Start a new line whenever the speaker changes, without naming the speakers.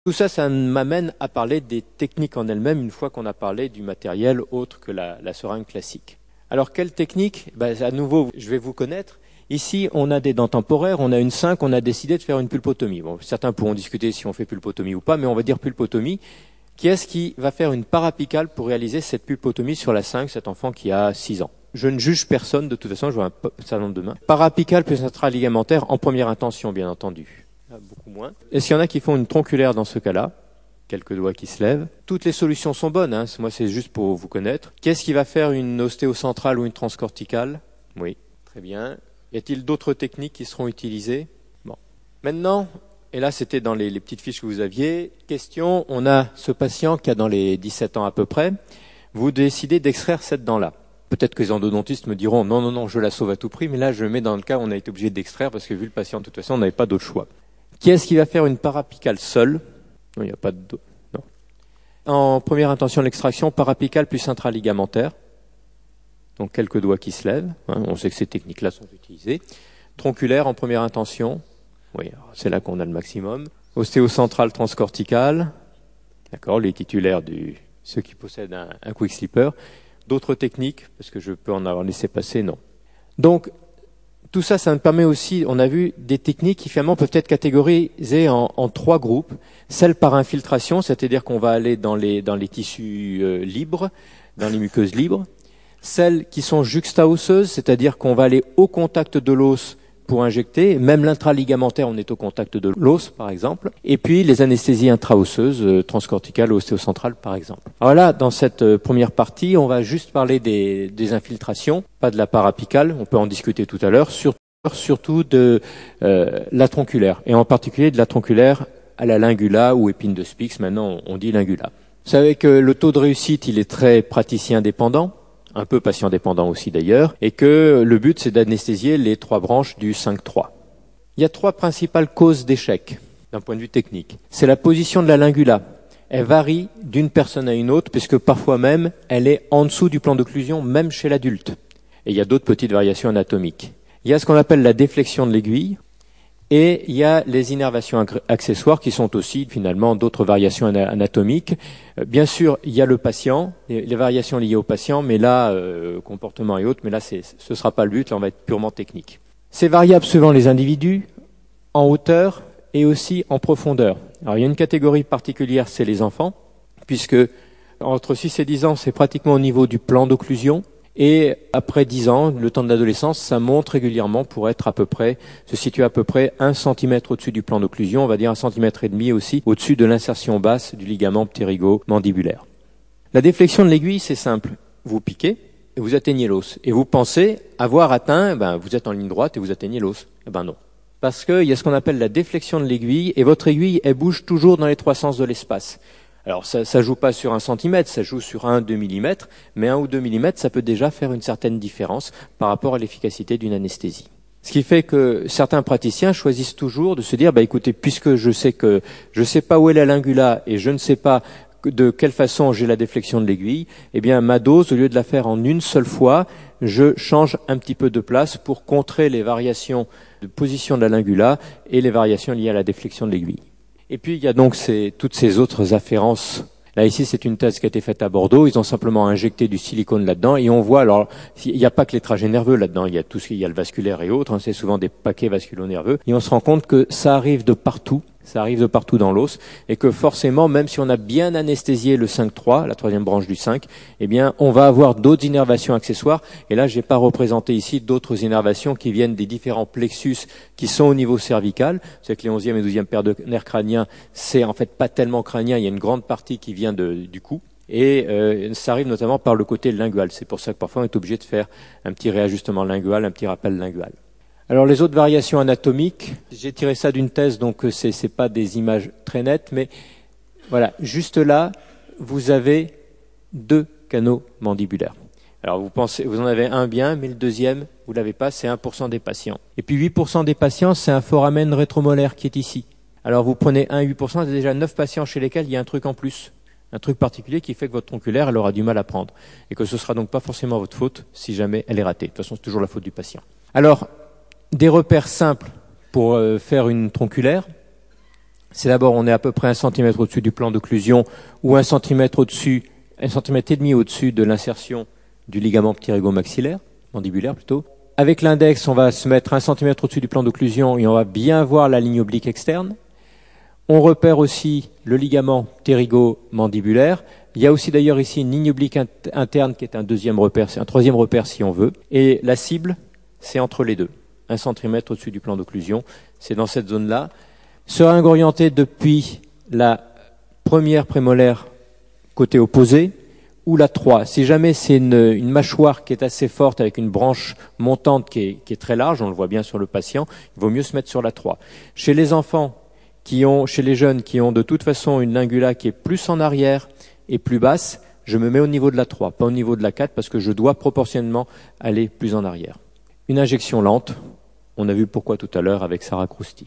Tout ça, ça m'amène à parler des techniques en elles-mêmes une fois qu'on a parlé du matériel autre que la seringue classique. Alors, quelle technique? À nouveau, je vais vous connaître. Ici, on a des dents temporaires, on a une 5, on a décidé de faire une pulpotomie. Bon, certains pourront discuter si on fait pulpotomie ou pas, mais on va dire pulpotomie. Qui est-ce qui va faire une parapicale pour réaliser cette pulpotomie sur la 5, cet enfant qui a 6 ans? Je ne juge personne, de toute façon, je vois un certain nombre de mains. Parapicale plus intraligamentaire en première intention, bien entendu. Beaucoup moins. Est-ce qu'il y en a qui font une tronculaire dans ce cas-là? Quelques doigts qui se lèvent. Toutes les solutions sont bonnes, hein. Moi c'est juste pour vous connaître. Qu'est-ce qui va faire une ostéocentrale ou une transcorticale? Oui, très bien. Y a-t-il d'autres techniques qui seront utilisées? Bon. Maintenant, et là c'était dans les petites fiches que vous aviez, question, on a ce patient qui a dans les 17 ans à peu près, vous décidez d'extraire cette dent-là. Peut-être que les endodontistes me diront non, je la sauve à tout prix, mais là je mets dans le cas où on a été obligé d'extraire parce que vu le patient, de toute façon, on n'avait pas d'autre choix. Qui est-ce qui va faire une parapicale seule? Non, il n'y a pas de... Non. En première intention de l'extraction, parapicale plus intraligamentaire. Donc quelques doigts qui se lèvent. Hein, on sait que ces techniques-là sont utilisées. Tronculaire en première intention. Oui, c'est là qu'on a le maximum. Ostéocentrale transcorticale. D'accord, les titulaires ceux qui possèdent un quick slipper. D'autres techniques, parce que je peux en avoir laissé passer, non. Donc, tout ça, ça me permet aussi, on a vu, des techniques qui finalement peuvent être catégorisées en 3 groupes. Celles par infiltration, c'est-à-dire qu'on va aller dans les tissus libres, dans les muqueuses libres. Celles qui sont juxtaosseuses, c'est-à-dire qu'on va aller au contact de l'os pour injecter. Même l'intraligamentaire, on est au contact de l'os, par exemple. Et puis les anesthésies intraosseuses, transcorticales, ostéocentrales, par exemple. Alors là, dans cette première partie, on va juste parler des infiltrations, pas de la parapicale, on peut en discuter tout à l'heure, surtout de la tronculaire, et en particulier de la tronculaire à la lingula ou épine de Spix, maintenant on dit lingula. Vous savez que le taux de réussite, il est très praticien dépendant, un peu patient dépendant aussi d'ailleurs, et que le but c'est d'anesthésier les 3 branches du 5-3. Il y a 3 principales causes d'échec d'un point de vue technique. C'est la position de la lingula. Elle varie d'une personne à une autre, puisque parfois même elle est en dessous du plan d'occlusion, même chez l'adulte. Et il y a d'autres petites variations anatomiques. Il y a ce qu'on appelle la déflexion de l'aiguille, et il y a les innervations accessoires qui sont aussi finalement d'autres variations anatomiques. Bien sûr, il y a le patient, les variations liées au patient, mais là, comportement et autres, mais là, ce ne sera pas le but, là on va être purement technique. C'est variable suivant les individus, en hauteur et aussi en profondeur. Alors il y a une catégorie particulière, c'est les enfants, puisque entre 6 et 10 ans, c'est pratiquement au niveau du plan d'occlusion. Et après 10 ans, le temps de l'adolescence, ça monte régulièrement pour être se situer à peu près 1 cm au-dessus du plan d'occlusion, on va dire 1,5 cm aussi au-dessus de l'insertion basse du ligament ptérygo-mandibulaire. La déflexion de l'aiguille, c'est simple. Vous piquez et vous atteignez l'os. Et vous pensez avoir atteint, vous êtes en ligne droite et vous atteignez l'os. Non. Parce qu'il y a ce qu'on appelle la déflexion de l'aiguille, et votre aiguille, elle bouge toujours dans les 3 sens de l'espace. Alors ça joue pas sur 1 centimètre, ça joue sur 1-2 millimètres, mais 1 ou 2 millimètres, ça peut déjà faire une certaine différence par rapport à l'efficacité d'une anesthésie. Ce qui fait que certains praticiens choisissent toujours de se dire, écoutez, puisque je sais pas où est la lingula et je ne sais pas de quelle façon j'ai la déflexion de l'aiguille, eh bien ma dose, au lieu de la faire en une seule fois, je change un petit peu de place pour contrer les variations de position de la lingula et les variations liées à la déflexion de l'aiguille. Et puis il y a donc toutes ces autres afférences. Là ici c'est une thèse qui a été faite à Bordeaux, ils ont simplement injecté du silicone là-dedans et on voit, alors il n'y a pas que les trajets nerveux là-dedans, il y a tout ce qu'il y a le vasculaire et autres, c'est souvent des paquets vasculo-nerveux, et on se rend compte que ça arrive de partout dans l'os, et que forcément, même si on a bien anesthésié le 5-3, la 3e branche du 5, eh bien, on va avoir d'autres innervations accessoires, et là, j'ai pas représenté ici d'autres innervations qui viennent des différents plexus qui sont au niveau cervical. C'est que les 11e et 12e paires de nerfs crâniens, c'est en fait pas tellement crânien, il y a une grande partie qui vient du cou. Et ça arrive notamment par le côté lingual. C'est pour ça que parfois on est obligé de faire un petit réajustement lingual, un petit rappel lingual. Alors les autres variations anatomiques, j'ai tiré ça d'une thèse, donc c'est pas des images très nettes, mais voilà, juste là, vous avez 2 canaux mandibulaires. Alors vous en avez un bien, mais le deuxième, vous l'avez pas, c'est 1% des patients. Et puis 8% des patients, c'est un foramen rétromolaire qui est ici. Alors vous prenez 8%, c'est déjà 9 patients chez lesquels il y a un truc en plus. Un truc particulier qui fait que votre tronculaire, elle aura du mal à prendre. Et que ce sera donc pas forcément votre faute si jamais elle est ratée. De toute façon, c'est toujours la faute du patient. Alors, des repères simples pour faire une tronculaire, C'est d'abord, on est à peu près 1 cm au-dessus du plan d'occlusion ou 1 cm au-dessus, 1 cm et demi au-dessus de l'insertion du ligament pterygomaxillaire, mandibulaire plutôt. Avec l'index, on va se mettre 1 cm au-dessus du plan d'occlusion et on va bien voir la ligne oblique externe. On repère aussi le ligament pterygomandibulaire. Il y a aussi d'ailleurs ici une ligne oblique interne qui est un deuxième repère, c'est un troisième repère si on veut. Et la cible, c'est entre les deux. 1 cm au-dessus du plan d'occlusion, c'est dans cette zone-là. Seringue orientée depuis la première prémolaire côté opposé ou la 3. Si jamais c'est une mâchoire qui est assez forte avec une branche montante qui est très large, on le voit bien sur le patient, il vaut mieux se mettre sur la 3. Chez les enfants, chez les jeunes qui ont de toute façon une lingula qui est plus en arrière et plus basse, je me mets au niveau de la 3, pas au niveau de la 4 parce que je dois proportionnellement aller plus en arrière. Une injection lente, on a vu pourquoi tout à l'heure avec Sarah Crousti.